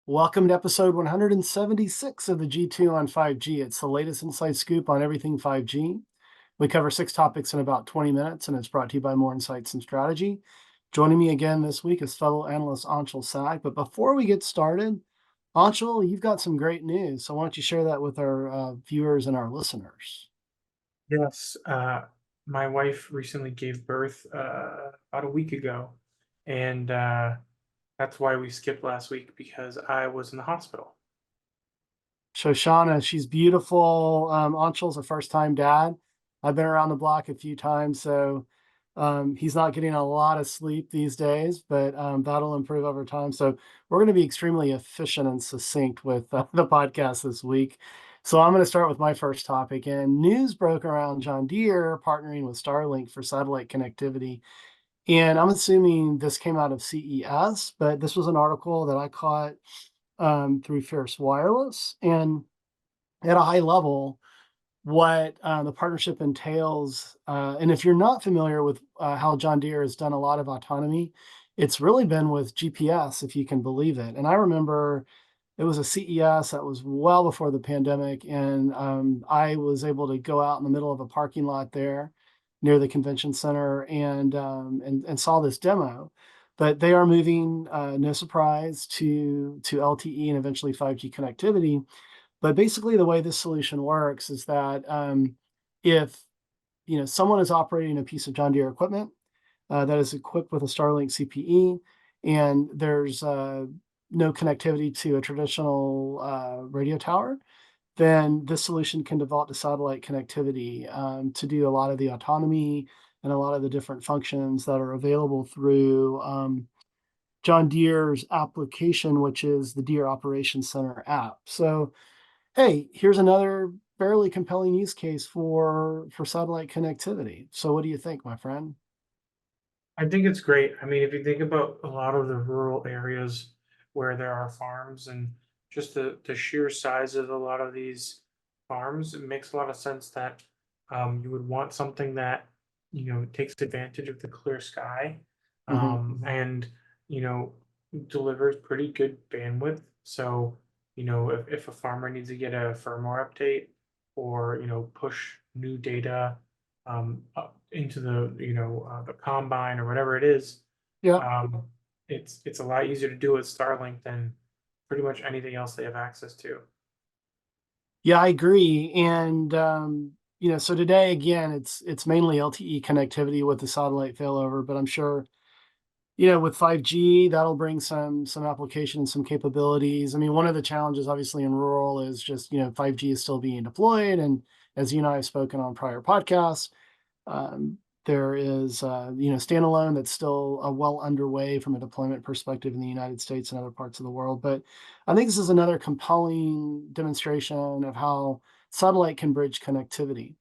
Welcome to episode 176 of the G2 on 5G. It's the latest inside scoop on everything 5G. We cover 6 topics in about 20 minutes, and it's brought to you by More Insights and Strategy. Joining me again this week is fellow analyst Anshul Sag. But before we get started, Anshul, you've got some great news. So why don't you share that with our viewers and our listeners? Yes, my wife recently gave birth about a week ago, and that's why we skipped last week because I was in the hospital. Shoshana, she's beautiful. Anshul's a first-time dad. I've been around the block a few times, so he's not getting a lot of sleep these days, but that'll improve over time. So we're going to be extremely efficient and succinct with the podcast this week. So I'm going to start with my first topic. And news broke around John Deere partnering with Starlink for satellite connectivity. And I'm assuming this came out of CES, but this was an article that I caught through Fierce Wireless. And at a high level, what the partnership entails. And if you're not familiar with how John Deere has done a lot of autonomy, it's really been with GPS, if you can believe it. And I remember it was a CES that was well before the pandemic, and I was able to go out in the middle of a parking lot there near the convention center and saw this demo. But they are moving, no surprise, to LTE and eventually 5G connectivity. But basically, the way this solution works is that if someone is operating a piece of John Deere equipment that is equipped with a Starlink CPE, and there's no connectivity to a traditional radio tower, then this solution can default to satellite connectivity to do a lot of the autonomy and a lot of the different functions that are available through John Deere's application, which is the Deere Operations Center app. So hey, here's another fairly compelling use case for satellite connectivity. So what do you think, my friend? I think it's great. I mean, if you think about a lot of the rural areas where there are farms and just the sheer size of a lot of these farms, it makes a lot of sense that you would want something that, takes advantage of the clear sky Hmm. and, you know, delivers pretty good bandwidth. So, if a farmer needs to get a firmware update or, push new data up into the combine or whatever it is, Yeah, um, it's a lot easier to do with Starlink than pretty much anything else they have access to. yeah, I agree. And so today again, it's mainly LTE connectivity with the satellite failover, but I'm sure with 5G that'll bring some application and some capabilities. I mean, one of the challenges obviously in rural is just 5G is still being deployed, and as you and I have spoken on prior podcasts. Um, there is, standalone that's still well underway from a deployment perspective in the United States and other parts of the world. But I think this is another compelling demonstration of how satellite can bridge connectivity.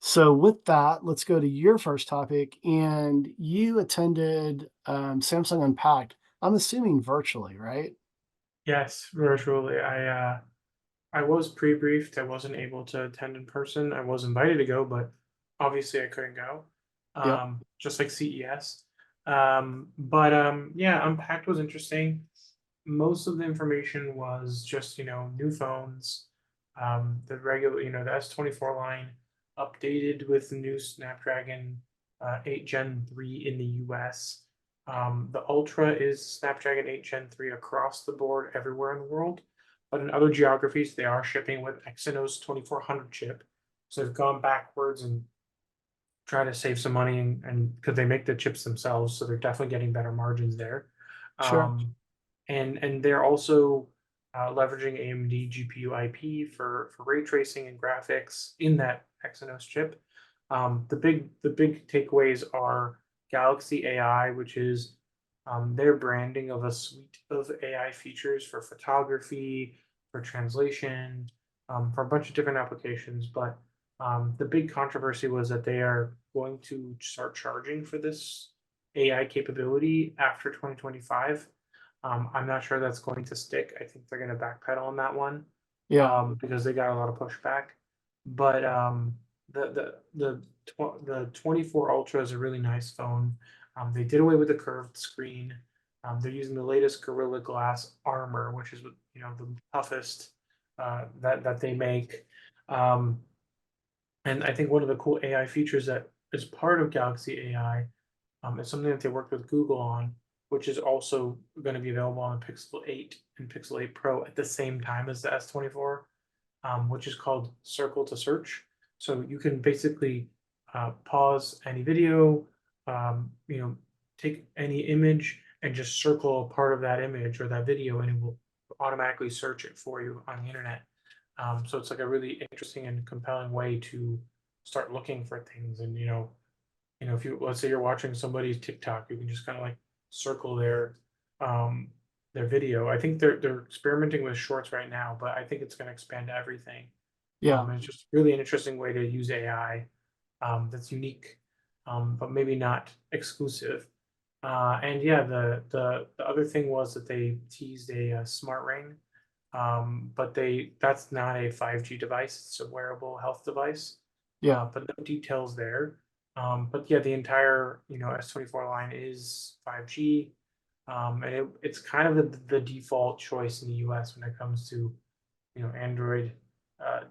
So with that, let's go to your first topic. And you attended Samsung Unpacked. I'm assuming virtually, right? Yes, virtually. I was pre-briefed. I wasn't able to attend in person. I was invited to go, but obviously I couldn't go. Yep. Just like CES. But yeah, Unpacked was interesting. Most of the information was just new phones, the regular the S24 line updated with the new Snapdragon 8 Gen 3 in the US. The Ultra is Snapdragon 8 Gen 3 across the board everywhere in the world, but in other geographies they are shipping with Exynos 2400 chip. So they've gone backwards and try to save some money and because they make the chips themselves, so they're definitely getting better margins there. Sure. And they're also leveraging AMD GPU IP for ray tracing and graphics in that Exynos chip. The big takeaways are Galaxy AI, which is their branding of a suite of AI features for photography, for translation, for a bunch of different applications. But the big controversy was that they are going to start charging for this AI capability after 2025. I'm not sure that's going to stick. I think they're going to backpedal on that one Yeah. because they got a lot of pushback. But the 24 Ultra is a really nice phone. They did away with the curved screen. They're using the latest Gorilla Glass armor, which is the toughest that they make. Um, and I think one of the cool AI features that is part of Galaxy AI is something that they worked with Google on, which is also going to be available on the Pixel 8 and Pixel 8 Pro at the same time as the S24, which is called Circle to Search. So you can basically pause any video, take any image and just circle a part of that image or that video, and it will automatically search it for you on the internet. So it's like a really interesting and compelling way to start looking for things. And if you let's say you're watching somebody's TikTok, you can just kind of like circle um, their video. I think they're experimenting with shorts right now, but I think it's going to expand to everything. Yeah. And it's just really an interesting way to use AI that's unique, but maybe not exclusive. And yeah, the other thing was that they teased a smart ring, but that's not a 5G device. It's a wearable health device, Yeah. but no details there. But yeah, the entire S24 line is 5G, and it's kind of the default choice in the US when it comes to Android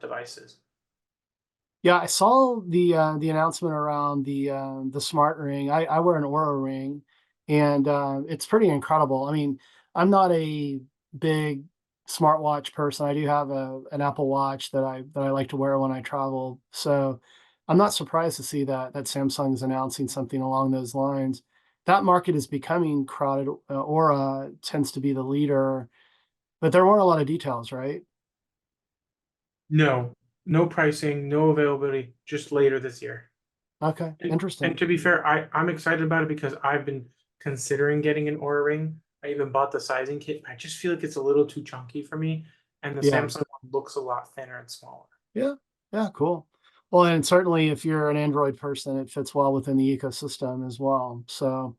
devices. Yeah, I saw the announcement around the smart ring. I wear an Aura ring, and it's pretty incredible. I mean, I'm not a big smartwatch person. I do have an Apple Watch that I like to wear when I travel. So I'm not surprised to see that Samsung is announcing something along those lines. That market is becoming crowded. Aura tends to be the leader, but there weren't a lot of details, right? No, no pricing, no availability, just later this year. Okay, And interesting. to be fair, I'm excited about it because I've been considering getting an Aura ring. I even bought the sizing kit. I just feel like it's a little too chunky for me, and the Yeah. Samsung one looks a lot thinner and smaller. Yeah. Yeah. Cool. Well, and certainly if you're an Android person, it fits well within the ecosystem as well. So,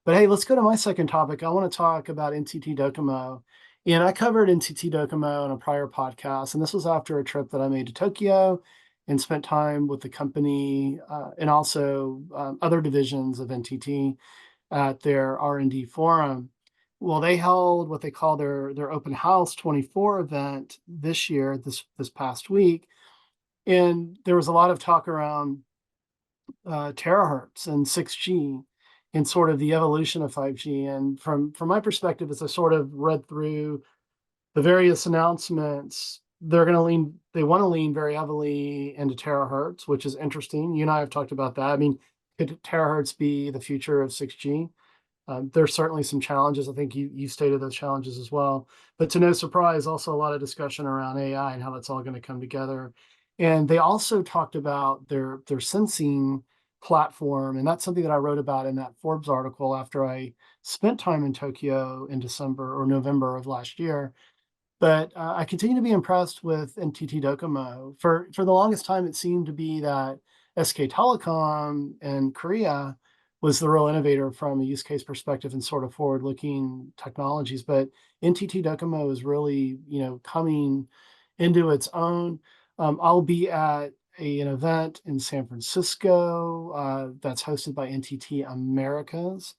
but hey, let's go to my second topic. I want to talk about NTT DoCoMo. And I covered NTT DoCoMo in a prior podcast, and this was after a trip that I made to Tokyo and spent time with the company and also other divisions of NTT at their R&D forum. Well, they held what they call their Open House 24 event this year, this past week, and there was a lot of talk around terahertz and 6G and sort of the evolution of 5G. And from my perspective, as I sort of read through the various announcements, they want to lean very heavily into terahertz, which is interesting. You and I have talked about that. I mean, could terahertz be the future of 6G? There's certainly some challenges. I think you stated those challenges as well. But to no surprise, also a lot of discussion around AI and how that's all going to come together. And they also talked about their sensing platform, and that's something that I wrote about in that Forbes article after I spent time in Tokyo in December or November of last year. But I continue to be impressed with NTT DoCoMo. For the longest time, it seemed to be that SK Telecom in Korea was the real innovator from a use case perspective and sort of forward-looking technologies. But NTT DoCoMo is really, coming into its own. I'll be at an event in San Francisco that's hosted by NTT Americas,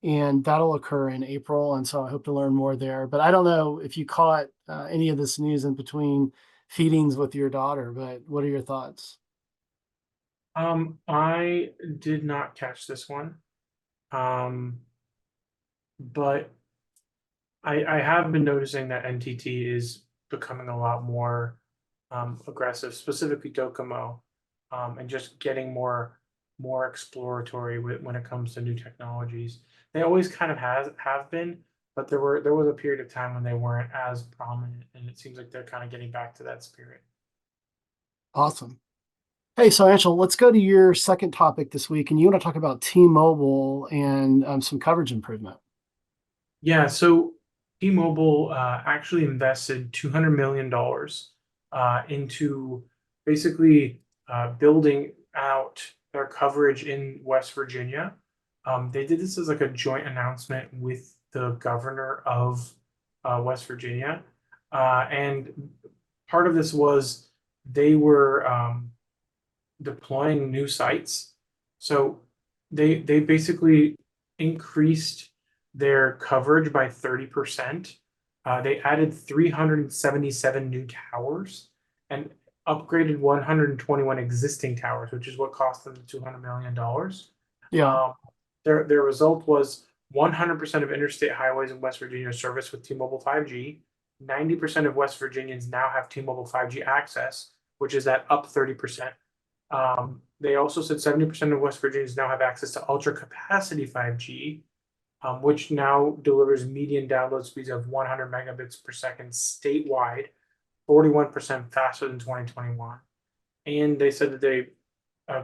and that'll occur in April. And so I hope to learn more there. But I don't know if you caught any of this news in between feedings with your daughter, but what are your thoughts? I did not catch this one, um, but I have been noticing that NTT is becoming a lot more aggressive, specifically Docomo, and just getting more exploratory when it comes to new technologies. They always kind of have been, but there was a period of time when they weren't as prominent, and it seems like they're kind of getting back to that spirit. Awesome. Hey, so Angel, let's go to your second topic this week, and you want to talk about T-Mobile and some coverage improvement. Yeah, so T-Mobile actually invested $200 million into basically building out their coverage in West Virginia. They did this as like a joint announcement with the governor of West Virginia, and part of this was they were deploying new sites. So they basically increased their coverage by 30%. They added 377 new towers and upgraded 121 existing towers, which is what cost them $200 million. Yeah. Um, their result was 100% of interstate highways in West Virginia are serviced with T-Mobile 5G. 90% of West Virginians now have T-Mobile 5G access, which is at up 30%. They also said 70% of West Virginians now have access to ultra capacity 5G, which now delivers median download speeds of 100 megabits per second statewide, 41% faster than 2021. And they said that they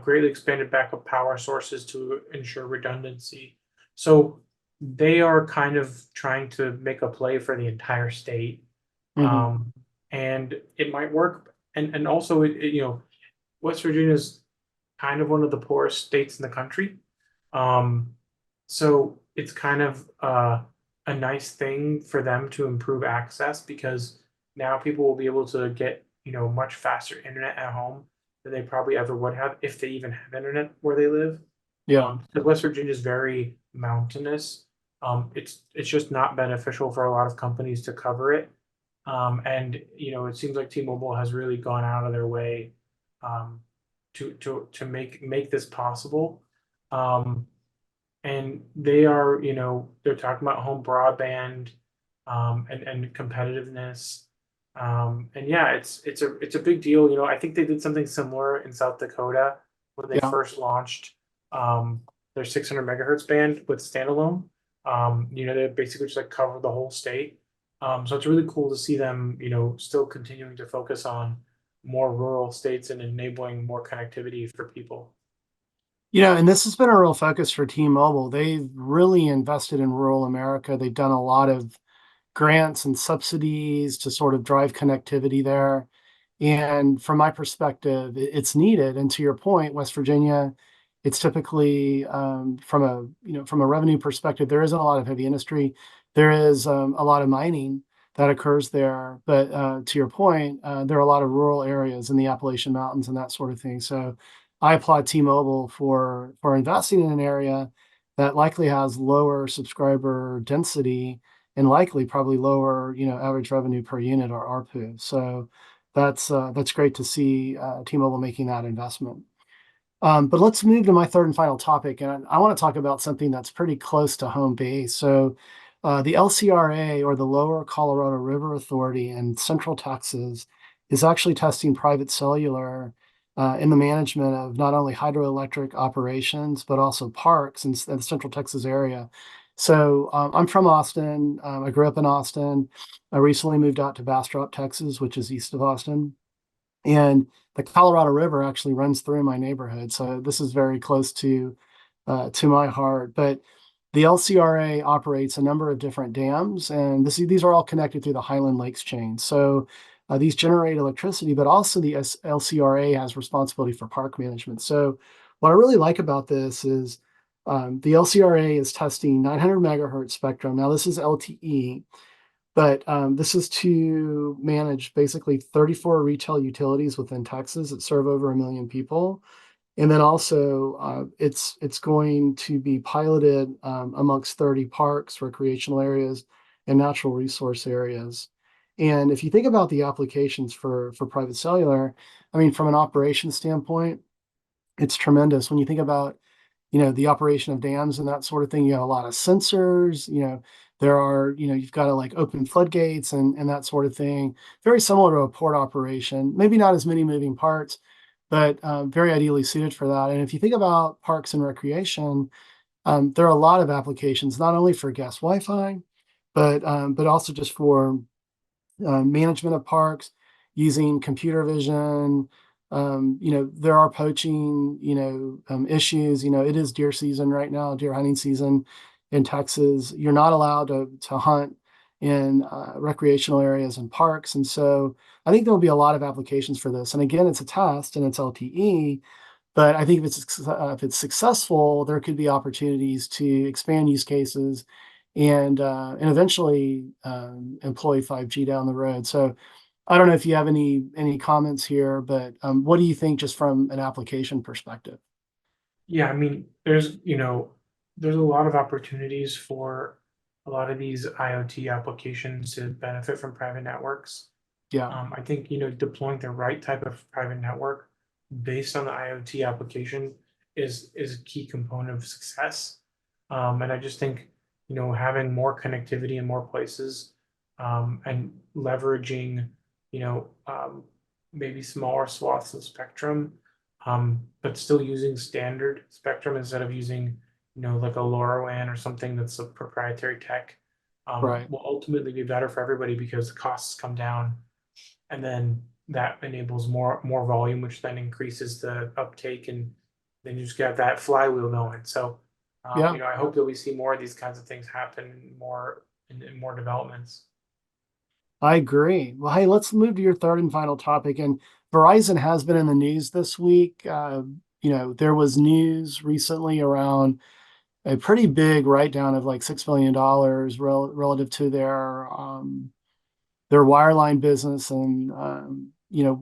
greatly expanded backup power sources to ensure redundancy. So they are kind of trying to make a play for the entire state, Hmm. um, and it might work. And also, West Virginia is kind of one of the poorest states in the country. Um, so it's kind of a nice thing for them to improve access because now people will be able to get, much faster internet at home than they probably ever would have if they even have internet where they live. Yeah. Because West Virginia is very mountainous. It's just not beneficial for a lot of companies to cover it. And it seems like T-Mobile has really gone out of their way um, to make this possible. Um, and they're talking about home broadband and competitiveness. And yeah, it's a big deal. I think they did something similar in South Dakota when they Yeah. first launched um, their 600 megahertz band with standalone. They basically just like cover the whole state. So it's really cool to see them, still continuing to focus on more rural states and enabling more connectivity for people. And this has been a real focus for T-Mobile. They've really invested in rural America. They've done a lot of grants and subsidies to sort of drive connectivity there. And from my perspective, it's needed. And to your point, West Virginia, it's typically from a revenue perspective, there isn't a lot of heavy industry. There is a lot of mining that occurs there. But to your point, there are a lot of rural areas in the Appalachian Mountains and that sort of thing. So I applaud T-Mobile for investing in an area that likely has lower subscriber density and likely probably lower, average revenue per unit or ARPU. So that's great to see T-Mobile making that investment. But let's move to my third and final topic, and I want to talk about something that's pretty close to home base. So, the LCRA, or the Lower Colorado River Authority in Central Texas, is actually testing private cellular in the management of not only hydroelectric operations but also parks in the Central Texas area. So, I'm from Austin. I grew up in Austin. I recently moved out to Bastrop, Texas, which is east of Austin. And the Colorado River actually runs through my neighborhood, so this is very close to my heart. But the LCRA operates a number of different dams, and these are all connected through the Highland Lakes chain. So these generate electricity, but also the LCRA has responsibility for park management. So what I really like about this is the LCRA is testing 900 megahertz spectrum. Now this is LTE, but this is to manage basically 34 retail utilities within Texas that serve over 1 million people. And then also, it's going to be piloted amongst 30 parks, recreational areas, and natural resource areas. And if you think about the applications for private cellular, I mean, from an operations standpoint, it's tremendous. When you think about the operation of dams and that sort of thing, you have a lot of sensors, there are, you've got to like open floodgates and that sort of thing. Very similar to a port operation, maybe not as many moving parts, but very ideally suited for that. And if you think about parks and recreation, there are a lot of applications, not only for guest Wi-Fi, but also just for management of parks using computer vision. There are poaching, issues. It is deer season right now, deer hunting season in Texas. You're not allowed to hunt in recreational areas and parks. And so I think there'll be a lot of applications for this. And again, it's a test and it's LTE, but I think if it's successful, there could be opportunities to expand use cases and eventually employ 5G down the road. So I don't know if you have any comments here, but what do you think just from an application perspective? Yeah, I mean, there's a lot of opportunities for a lot of these IoT applications to benefit from private networks. Yeah, I think, you know, deploying the right type of private network based on the IoT application is a key component of success. And I just think, you know, having more connectivity in more places, and leveraging, you know, maybe smaller swaths of spectrum, but still using standard spectrum instead of using, you know, like a LoRaWAN or something that's a proprietary tech, right. will ultimately be better for everybody because the costs come down, and then that enables more volume, which then increases the uptake, and then you just get that flywheel going. So, Yeah, you know, I hope that we see more of these kinds of things happen more in more developments. I agree. Well, hey, let's move to your third and final topic. And Verizon has been in the news this week. There was news recently around a pretty big write down of like $6 million relative to their wireline business and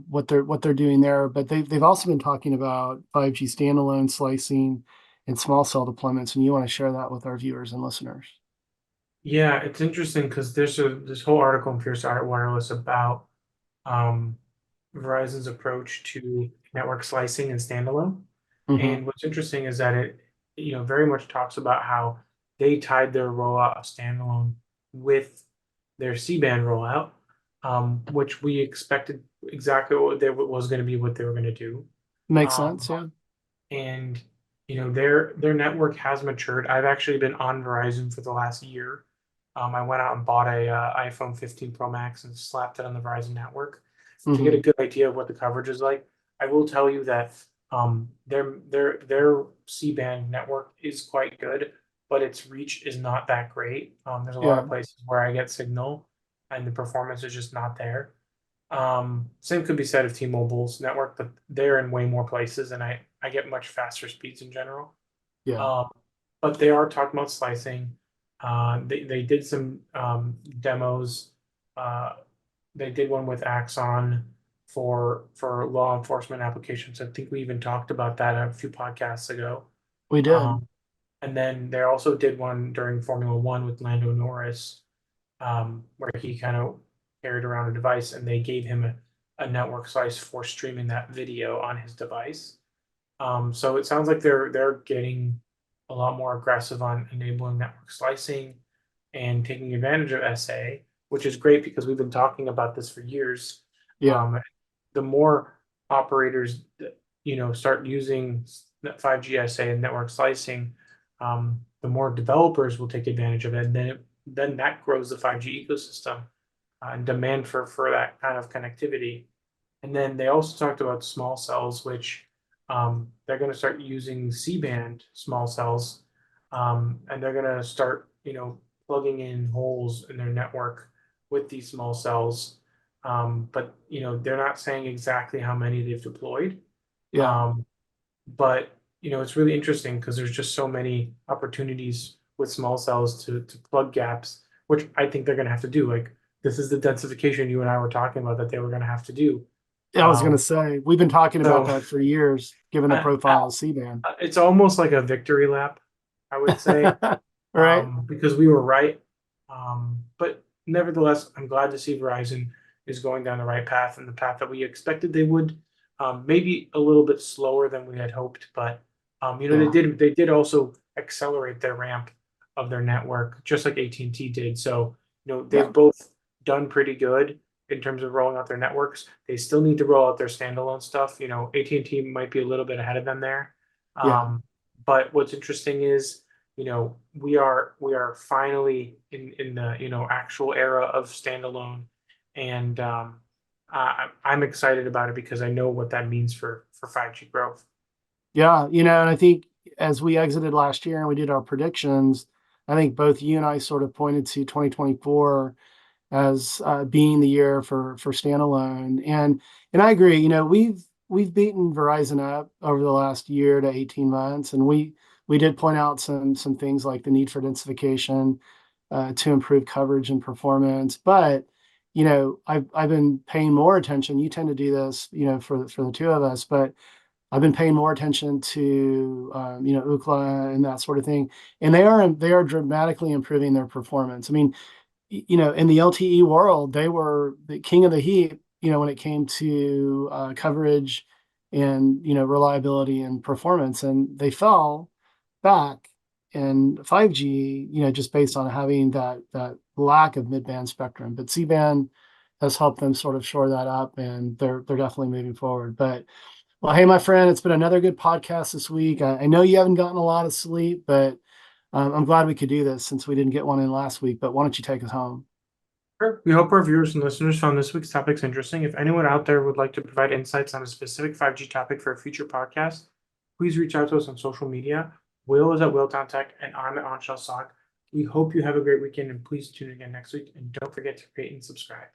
what they're doing there. But they've also been talking about 5G standalone slicing and small cell deployments, and you want to share that with our viewers and listeners. Yeah, it's interesting because there's this whole article in Fierce Wireless about um, Verizon's approach to network slicing and standalone. Hmm. And what's interesting is that it, you know, very much talks about how they tied their rollout of standalone with their C-band rollout, which we expected exactly what they was going to be what they were going to do. Makes Um, sense. Yeah, and you know their network has matured. I've actually been on Verizon for the last year. I went out and bought a iPhone 15 Pro Max and slapped it on the Verizon network to get a hmm, good idea of what the coverage is like. I will tell you that their C-band network is quite good, but its reach is not that great. There's a lot yeah, of places where I get signal, and the performance is just not there. Same could be said of T-Mobile's network, but they're in way more places, and I get much faster speeds in general. yeah. Um, but they are talking about slicing. They did some demos. Uh, they did one with Axon for law enforcement applications. I think we even talked about that a few podcasts ago. We did. Um, and then they also did one during Formula One with Lando Norris, where he kind of carried around a device, and they gave him a network slice for streaming that video on his device. So it sounds like they're getting a lot more aggressive on enabling network slicing and taking advantage of SA, which is great because we've been talking about this for years. Yeah, Um, the more operators that, you know, start using 5G SA and network slicing, the more developers will take advantage of it, and then that grows the 5G ecosystem, and demand for that kind of connectivity. And then they also talked about small cells, which they're going to start using C-band small cells, and they're going to start, you know, plugging in holes in their network with these small cells. But you know, they're not saying exactly how many they've deployed. yeah. Um, but you know, it's really interesting because there's just so many opportunities with small cells to plug gaps, which I think they're going to have to do. Like this is the densification you and I were talking about that they were going to have to do. Yeah, I was going to Um, say we've been talking about so that for years, given the I, profile of C-band. it's almost like a victory lap, I would say, Right? because we were right. But nevertheless, I'm glad to see Verizon is going down the right path and the path that we expected they would. Maybe a little bit slower than we had hoped, but you know, Yeah, they did also accelerate their ramp of their network, just like AT&T did. So you know, yeah, they've both done pretty good in terms of rolling out their networks. They still need to roll out their standalone stuff. You know, AT&T might be a little bit ahead of them there. yeah. Um, but what's interesting is, you know, we are finally in the, you know, actual era of standalone, and I'm excited about it because I know what that means for 5G growth. Yeah, and I think as we exited last year and we did our predictions, I think both you and I sort of pointed to 2024 as being the year for standalone. And I agree. We've beaten Verizon up over the last year to 18 months, and we did point out some things like the need for densification to improve coverage and performance. But I've been paying more attention. You tend to do this, for the two of us, but I've been paying more attention to UCLA and that sort of thing, and they are dramatically improving their performance. I mean, in the LTE world, they were the king of the heap, when it came to coverage and reliability and performance, and they fell back in 5G, just based on having that lack of mid-band spectrum. But C-band has helped them sort of shore that up, and they're definitely moving forward. But well, hey, my friend, it's been another good podcast this week. I know you haven't gotten a lot of sleep, but I'm glad we could do this since we didn't get one in last week. But why don't you take us home? Sure. We hope our viewers and listeners found this week's topics interesting. If anyone out there would like to provide insights on a specific 5G topic for a future podcast, please reach out to us on social media. Will is at Willtown Tech, and I'm at Onshell Sock. We hope you have a great weekend, and please tune in again next week. And don't forget to rate and subscribe.